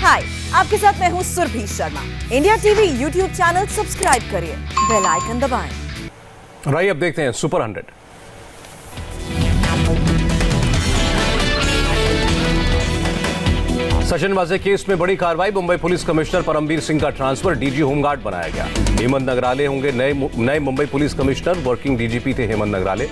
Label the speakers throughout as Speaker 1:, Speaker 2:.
Speaker 1: हाय, आपके साथ मैं हूँ Surbhi Sharma. India TV YouTube channel subscribe करिए, बेल आइकन दबाएं।
Speaker 2: राइए अब देखते हैं सुपर 100। सचिन वाजे केस में बड़ी कार्रवाई। मुंबई पुलिस कमिश्नर परमबीर सिंह का ट्रांसफर डीजी होमगार्ड बनाया गया। हेमंत नगराले होंगे नए Mumbai police commissioner. Working DGP थे हेमंत नगराले।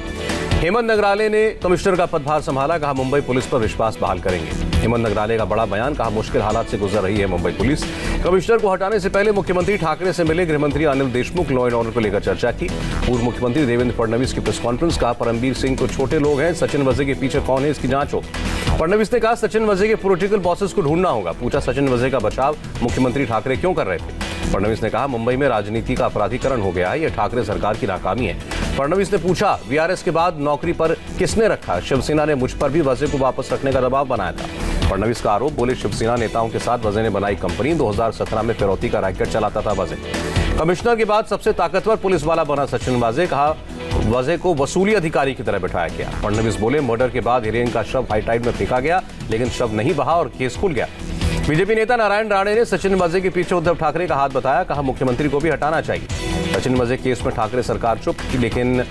Speaker 2: हेमंत नगराले ने कमिश्नर का पदभार संभाला। कहा मुंबई पुलिस पर विश्वास बहाल करेंगे। हेमंत नगराले का बड़ा बयान। कहा मुश्किल हालात से गुजर रही है मुंबई पुलिस। कमिश्नर को हटाने से पहले मुख्यमंत्री ठाकरे से मिले गृहमंत्री Anil Deshmukh. Law and order को लेकर चर्चा की। पूर्व मुख्यमंत्री देवेंद्र फडणवीस की प्रेस कॉन्फ्रेंस। कहा परमबीर सिंह तो छोटे लोग हैं, सचिन वजे के पीछे कौन है इसकी जांच हो। फडणवीस ने कहा सचिन वजे के पॉलिटिकल बॉसेस को ढूंढना होगा। पूछा सचिन वजे का बचाव मुख्यमंत्री ठाकरे क्यों कर रहे थे। फडणवीस ने कहा मुंबई में राजनीति का अपराधीकरण हो गया है, यह ठाकरे सरकार की नाकामी है। फडणवीस ने पूछा वीआरएस के बाद नौकरी पर किसने रखा। शिवसेना ने मुझ पर भी वजे को वापस रखने का दबाव बनाया था। फडणवीस का आरोप। बोले शिवसेना नेताओं के साथ वजे ने बनाई कंपनी। 2017 में फिरौती का रैकेट चलाता था वजे। कमिश्नर के बाद सबसे ताकतवर पुलिस वाला बना सचिन वाजे। कहा वजे को वसूली अधिकारी की तरह बिठाया गया। फडणवीस बोले मर्डर के बाद हीरेन का शव हाईटाइड में फेंका गया, लेकिन शव नहीं बहा और केस खुल गया। बीजेपी नेता नारायण राणे ने सचिन वजे के पीछे उद्धव ठाकरे का हाथ बताया। कहा मुख्यमंत्री को भी हटाना चाहिए। सचिन वजे केस में ठाकरे सरकार चुप थी, लेकिन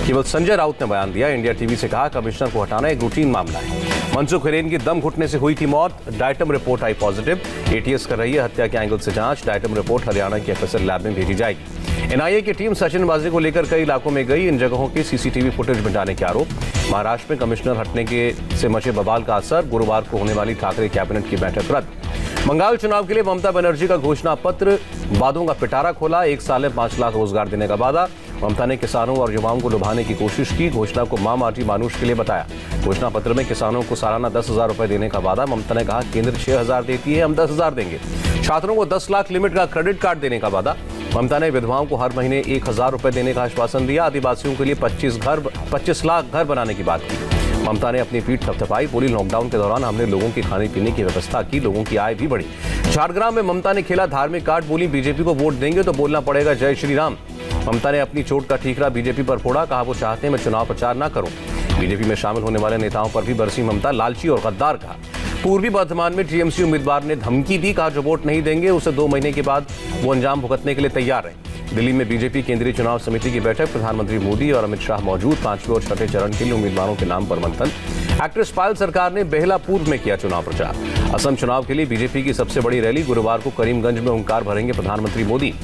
Speaker 2: केवल संजय राउत ने बयान दिया। इंडिया टीवी से कहा कमिश्नर को हटाना एक रूटीन मामला है। मनसुख हिरेन की दम घुटने से हुई थी मौत। डायटम रिपोर्ट आई पॉजिटिव। एटीएस कर रही है हत्या के एंगल से जांच। डायटम रिपोर्ट हरियाणा के एफएसएल लैब में भेजी जाएगी। एनआईए की टीम सचिन वाजे को लेकर कई इलाकों में गई। इन जगहों की सीसीटीवी फुटेज मिटाने के आरोप। महाराष्ट्र में कमिश्नर हटने से मचे बवाल का असर। गुरुवार को होने वाली ठाकरे कैबिनेट की बैठक रद्द। बंगाल चुनाव के लिए ममता बनर्जी का घोषणा पत्र। वादों का पिटारा खोला। 1 साल में 5 लाख रोजगार देने का वादा। ममता ने किसानों और युवाओं को लुभाने की कोशिश की। घोषणा को मां माटी मानुष के लिए बताया। घोषणा पत्र में किसानों को सालाना 10,000 रुपए देने का वादा। ममता ने कहा केंद्र 6,000 देती है, हम 10,000 देंगे। छात्रों को 10 लाख लिमिट का क्रेडिट कार्ड देने का वादा। ममता ने विधवाओं को हर महीने 1,000 रुपए देने का आश्वासन दिया। आदिवासियों के लिए 25 लाख घर बनाने की बात की। ममता ने अपनी पीठ थपथपाई। बोली लॉकडाउन के दौरान हमने लोगों की खाने पीने की व्यवस्था की, लोगों की आय भी बढ़ी। झारग्राम में ममता ने खेला धार्मिक कार्ड। बोली बीजेपी को वोट देंगे तो बोलना पड़ेगा जय श्री राम। ममता ने अपनी चोट का ठीकरा बीजेपी पर फोड़ा। कहा वो चाहते हैं मैं चुनाव प्रचार न करूं। बीजेपी में शामिल होने वाले नेताओं पर भी बरसी ममता। लालची और गद्दार कहा। पूर्वी बर्धमान में टीएमसी उम्मीदवार ने धमकी दी। कहा जो वोट नहीं देंगे उसे 2 महीने के बाद वो अंजाम भुगतने के लिए तैयार है। दिल्ली में बीजेपी केंद्रीय चुनाव समिति की बैठक। प्रधानमंत्री मोदी और अमित शाह मौजूद। 5वें और 6ठे चरण के लिए उम्मीदवारों के नाम पर मंथन। एक्ट्रेस पायल सरकार ने बेहलापुर में किया चुनाव प्रचार। असम चुनाव के लिए बीजेपी की सबसे बड़ी रैली। गुरुवार को करीमगंज में हुंकार भरेंगे प्रधानमंत्री मोदी।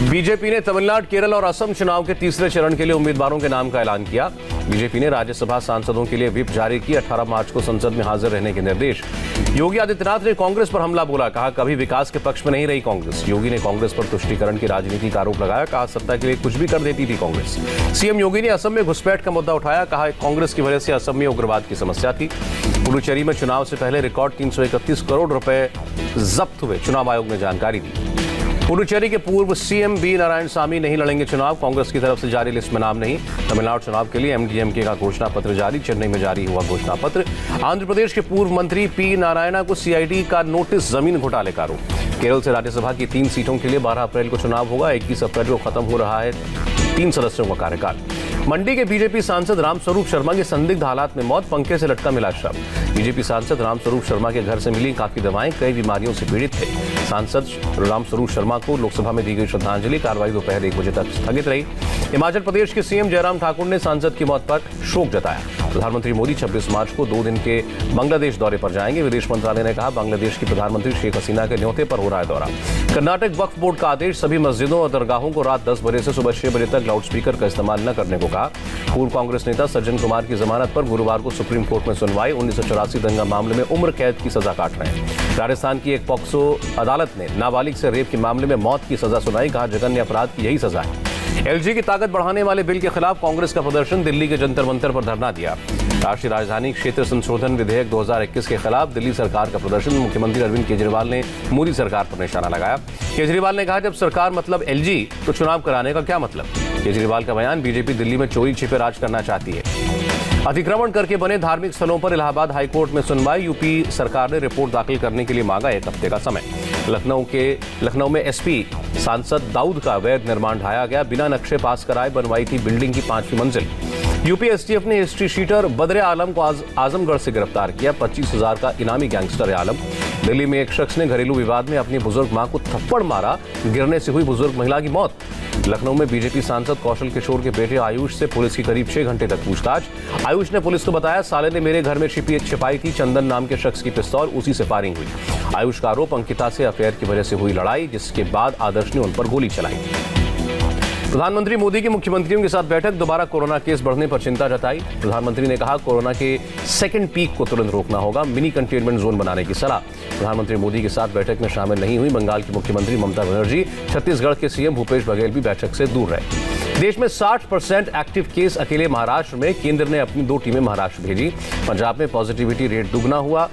Speaker 2: बीजेपी ने तमिलनाडु, केरल और असम चुनाव के तीसरे चरण के लिए उम्मीदवारों के नाम का ऐलान किया। बीजेपी ने राज्यसभा सांसदों के लिए व्हिप जारी की। 18 मार्च को संसद में हाजिर रहने के निर्देश। योगी आदित्यनाथ ने कांग्रेस पर हमला बोला। कहा कभी विकास के पक्ष में नहीं रही कांग्रेस। योगी ने कांग्रेस पर तुष्टीकरण की राजनीति का आरोप लगाया। कहा सत्ता के लिए कुछ भी कर देती थी कांग्रेस। सीएम योगी ने असम में घुसपैठ का मुद्दा उठाया। कहा कांग्रेस की वजह से असम में उग्रवाद की समस्या थी। पुडुचेरी में चुनाव से पहले रिकॉर्ड 331 करोड़ रुपए जब्त हुए। चुनाव आयोग ने जानकारी दी। पुडुचेरी के पूर्व सीएम बी नारायणसामी नहीं लड़ेंगे चुनाव। कांग्रेस की तरफ से जारी लिस्ट में नाम नहीं। तमिलनाडु चुनाव के लिए एमडीएमके का घोषणा पत्र जारी। चेन्नई में जारी हुआ घोषणा पत्र। आंध्र प्रदेश के पूर्व मंत्री पी नारायणा को सीआईडी का नोटिस। जमीन घोटाले का आरोप। केरल से राज्यसभा की 3 सीटों के लिए 12 अप्रैल को चुनाव होगा। 21 अप्रैल को खत्म हो रहा है 3 सदस्यों का कार्यकाल। मंडी के बीजेपी सांसद रामस्वरूप शर्मा की संदिग्ध हालात में मौत। पंखे से लटका मिला शव। बीजेपी सांसद रामस्वरूप शर्मा के घर से मिली काफी दवाएं। कई बीमारियों से पीड़ित थे। सांसद रामस्वरूप शर्मा को लोकसभा में दी गई श्रद्धांजलि। कार्रवाई दोपहर 1 बजे तक स्थगित रही। हिमाचल प्रदेश के सीएम जयराम ठाकुर ने सांसद की मौत पर शोक जताया। प्रधानमंत्री मोदी 26 मार्च को 2 दिन के बांग्लादेश दौरे पर जाएंगे। विदेश मंत्रालय ने कहा बांग्लादेश की प्रधानमंत्री शेख हसीना के न्योते पर हो रहा है दौरा। कर्नाटक वक्फ बोर्ड का आदेश। सभी मस्जिदों और दरगाहों को रात 10 बजे से सुबह 6 बजे तक लाउडस्पीकर का इस्तेमाल न करने को कहा। पूर्व कांग्रेस नेता सज्जन कुमार की जमानत पर गुरुवार को सुप्रीम कोर्ट में सुनवाई। 1984 दंगा मामले में उम्र कैद की सजा काट रहे हैं। राजस्थान की एक पॉक्सो अदालत ने नाबालिग से रेप के मामले में मौत की सजा सुनाई। कहा जघन्य अपराध की यही सजा है। एलजी की ताकत बढ़ाने वाले बिल के खिलाफ कांग्रेस का प्रदर्शन। दिल्ली के जंतर मंतर पर धरना दिया। राष्ट्रीय राजधानी क्षेत्र संशोधन विधेयक 2021 के खिलाफ दिल्ली सरकार का प्रदर्शन। मुख्यमंत्री अरविंद केजरीवाल ने मोदी सरकार पर निशाना लगाया। केजरीवाल ने कहा जब सरकार मतलब एलजी तो चुनाव कराने का क्या मतलब। केजरीवाल का बयान। बीजेपी दिल्ली में चोरी छिपे राज करना चाहती है। अतिक्रमण करके बने धार्मिक स्थलों पर इलाहाबाद हाईकोर्ट में सुनवाई। यूपी सरकार ने रिपोर्ट दाखिल करने के लिए मांगा 1 हफ्ते का समय। लखनऊ में एसपी सांसद दाऊद का अवैध निर्माण ढाया गया। बिना नक्शे पास कराए बनवाई थी बिल्डिंग की 5वीं मंजिल। यूपी एसटीएफ ने हिस्ट्री शीटर बदरे आलम को आजमगढ़ से गिरफ्तार किया। 25,000 का इनामी गैंगस्टर है आलम। दिल्ली में एक शख्स ने घरेलू विवाद में अपनी बुजुर्ग मां को थप्पड़ मारा, गिरने से हुई बुजुर्ग महिला की मौत। लखनऊ में बीजेपी सांसद कौशल किशोर के बेटे आयुष से पुलिस की करीब 6 घंटे तक पूछताछ। आयुष ने पुलिस को बताया, साले ने मेरे घर में छिपाई थी चंदन नाम के शख्स की पिस्तौल, उसी से फायरिंग हुई। आयुष का आरोप अंकिता से अफेयर की वजह से हुई लड़ाई, जिसके बाद आदर्श ने उन पर गोली चलाई। प्रधानमंत्री मोदी की मुख्यमंत्रियों के साथ बैठक, दोबारा कोरोना केस बढ़ने पर चिंता जताई। प्रधानमंत्री ने कहा, कोरोना के सेकंड पीक को तुरंत रोकना होगा, मिनी कंटेनमेंट जोन बनाने की सलाह। प्रधानमंत्री मोदी के साथ बैठक में शामिल नहीं हुई बंगाल की मुख्यमंत्री ममता बनर्जी। छत्तीसगढ़ के सीएम भूपेश बघेल भी बैठक से दूर रहे। देश में 60% एक्टिव केस अकेले महाराष्ट्र में, केंद्र ने अपनी 2 टीमें महाराष्ट्र भेजी। पंजाब में पॉजिटिविटी रेट दुगना हुआ।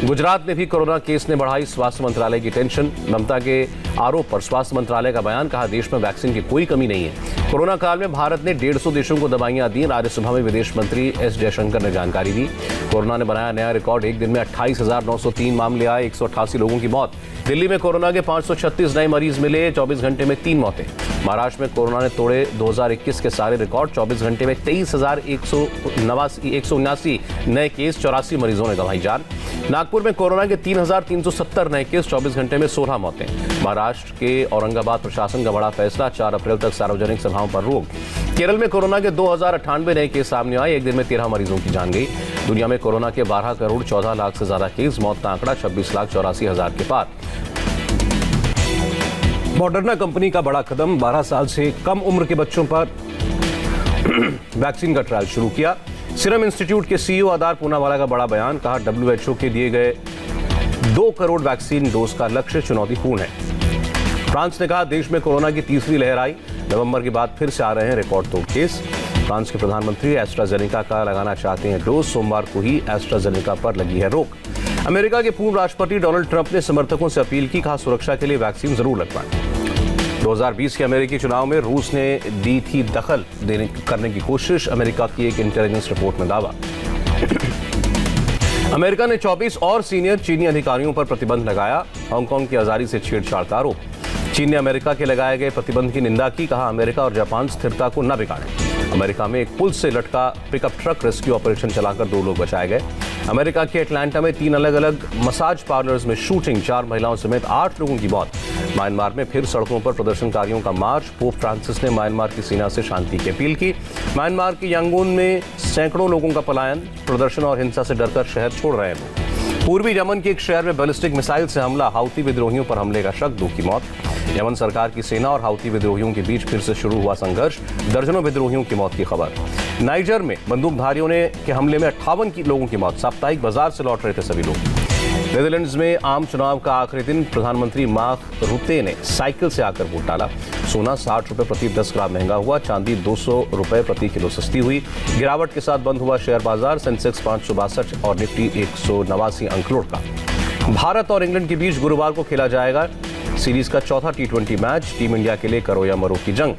Speaker 2: गुजरात में भी कोरोना केस ने बढ़ाई स्वास्थ्य मंत्रालय की टेंशन। ममता के आरोप पर स्वास्थ्य मंत्रालय का बयान, कहा देश में वैक्सीन की कोई कमी नहीं है। कोरोना काल में भारत ने 150 देशों को दवाइयां दी। राज्यसभा में विदेश मंत्री एस जयशंकर ने जानकारी दी। कोरोना ने बनाया नया रिकॉर्ड, एक दिन में 28,903 मामले आए, 188 लोगों की मौत। दिल्ली में कोरोना के 536 नए मरीज मिले, 24 घंटे में 3 मौतें। महाराष्ट्र में कोरोना ने तोड़े 2021 के सारे रिकॉर्ड, 24 घंटे में 23,179 नए केस, 84 मरीजों ने गंवाई जान। नागपुर में कोरोना के 3,370 नए केस, 24 घंटे में 16 मौतें। महाराष्ट्र के औरंगाबाद प्रशासन का बड़ा फैसला, 4 अप्रैल तक सार्वजनिक सभाओं पर रोक। केरल में कोरोना के 2,098 नए केस सामने आए, एक दिन में 13 मरीजों की जान गई। दुनिया में कोरोना के 12 करोड़ 14 लाख से ज्यादा केस, मौत का आंकड़ा 26,84,000 के पार। मॉडर्ना कंपनी का बड़ा कदम, 12 साल से कम उम्र के बच्चों पर वैक्सीन का ट्रायल शुरू किया। सीरम इंस्टीट्यूट के सीईओ आदार पूनावाला का बड़ा बयान, कहा WHO के दिए गए 2 करोड़ वैक्सीन डोज का लक्ष्य चुनौतीपूर्ण है। फ्रांस ने कहा, देश में कोरोना की तीसरी लहर आई, नवंबर के बाद फिर से आ रहे हैं रिकॉर्ड तोड़ केस। फ्रांस के प्रधानमंत्री एस्ट्राजेनेका का लगाना चाहते हैं डोज, सोमवार को ही एस्ट्राजेनेका पर लगी है रोक। अमेरिका के पूर्व राष्ट्रपति डोनाल्ड ट्रंप ने समर्थकों से अपील की, कहा सुरक्षा के लिए वैक्सीन जरूर लगवाएं। 2020 के अमेरिकी चुनाव में रूस ने दी थी दखल करने की कोशिश, अमेरिका की एक इंटेलिजेंस रिपोर्ट में दावा। अमेरिका ने 24 और सीनियर चीनी अधिकारियों पर प्रतिबंध लगाया, हांगकांग की आजादी से छेड़छाड़ का आरोप। चीन ने अमेरिका के लगाए गए प्रतिबंध की निंदा की, कहा अमेरिका और जापान स्थिरता को न बिगाड़ें। अमेरिका में एक पुल से लटका पिकअप ट्रक रेस्क्यू ऑपरेशन चलाकर 2 लोग बचाए गए। अमेरिका के एटलांटा में 3 अलग अलग मसाज पार्लर्स में शूटिंग, 4 महिलाओं समेत 8 लोगों की मौत। म्यांमार में फिर सड़कों पर प्रदर्शनकारियों का मार्च, पोप फ्रांसिस ने म्यांमार की सेना से शांति की अपील की। म्यांमार के यांगून में सैकड़ों लोगों का पलायन, प्रदर्शन और हिंसा से डरकर शहर छोड़ रहे हैं लोग। पूर्वी यमन के एक शहर में बैलिस्टिक मिसाइल से हमला, हाउती विद्रोहियों पर हमले का शक, 2 की मौत। यमन सरकार की सेना और हाउती विद्रोहियों के बीच फिर से शुरू हुआ संघर्ष, दर्जनों विद्रोहियों की मौत की खबर। नाइजर में बंदूकधारियों के हमले में 58 लोगों की मौत, साप्ताहिक बाजार से लौट रहे थे सभी लोग। नीदरलैंड्स में आम चुनाव का आखिरी दिन, प्रधानमंत्री मार्क रुते ने साइकिल से आकर वोट डाला। सोना 60 रुपए प्रति 10 ग्राम महंगा हुआ, चांदी 200 रुपए प्रति किलो सस्ती हुई। गिरावट के साथ बंद हुआ शेयर बाजार, सेंसेक्स 562 और निफ्टी 189 अंक लौट का। भारत और इंग्लैंड के बीच गुरुवार को खेला जाएगा सीरीज का चौथा T20 मैच, टीम इंडिया के लिए करो या मरो की जंग।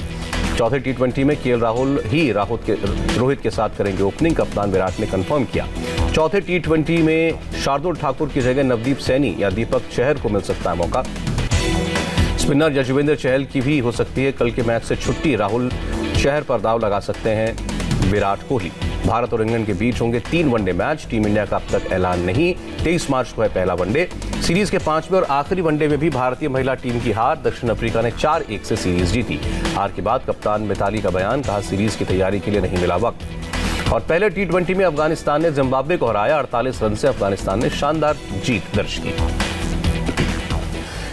Speaker 2: चौथे T20 में केएल राहुल ही रोहित के साथ करेंगे ओपनिंग, कप्तान विराट ने कंफर्म किया। चौथे T20 में शार्दुल ठाकुर की जगह नवदीप सैनी या दीपक चहर को मिल सकता है मौका। स्पिनर यजुवेंद्र चहल की भी हो सकती है कल के मैच से छुट्टी, राहुल चहर पर दाव लगा सकते हैं विराट कोहली। भारत और इंग्लैंड के बीच होंगे 3 वनडे मैच, टीम इंडिया का अब तक ऐलान नहीं। 23 मार्च को है पहला वनडे। सीरीज के 5वें और आखिरी वनडे में भी भारतीय महिला टीम की हार, दक्षिण अफ्रीका ने 4-1 से सीरीज जीती। हार के बाद कप्तान मिताली का बयान, कहा सीरीज की तैयारी के लिए नहीं मिला वक्त। और पहले T20 में अफगानिस्तान ने जिम्बाब्वे को हराया, 48 रन से अफगानिस्तान ने शानदार जीत दर्ज की।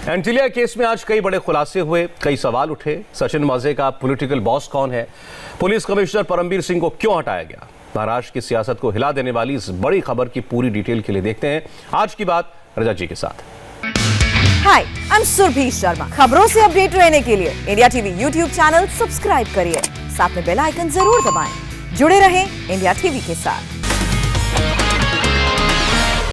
Speaker 2: एंटीलिया केस में आज कई बड़े खुलासे हुए, कई सवाल उठे। सचिन वाजे का पॉलिटिकल बॉस कौन है? पुलिस कमिश्नर परमबीर सिंह को क्यों हटाया गया? महाराष्ट्र की सियासत को हिला देने वाली इस बड़ी खबर की पूरी डिटेल के लिए देखते हैं आज की बात रजा जी के साथ।
Speaker 1: हाय, आई एम सुरभि शर्मा। खबरों से अपडेट रहने के लिए India TV YouTube channel subscribe करिए, साथ में बेल आइकन जरूर दबाएं। जुड़े रहें इंडिया टीवी के साथ।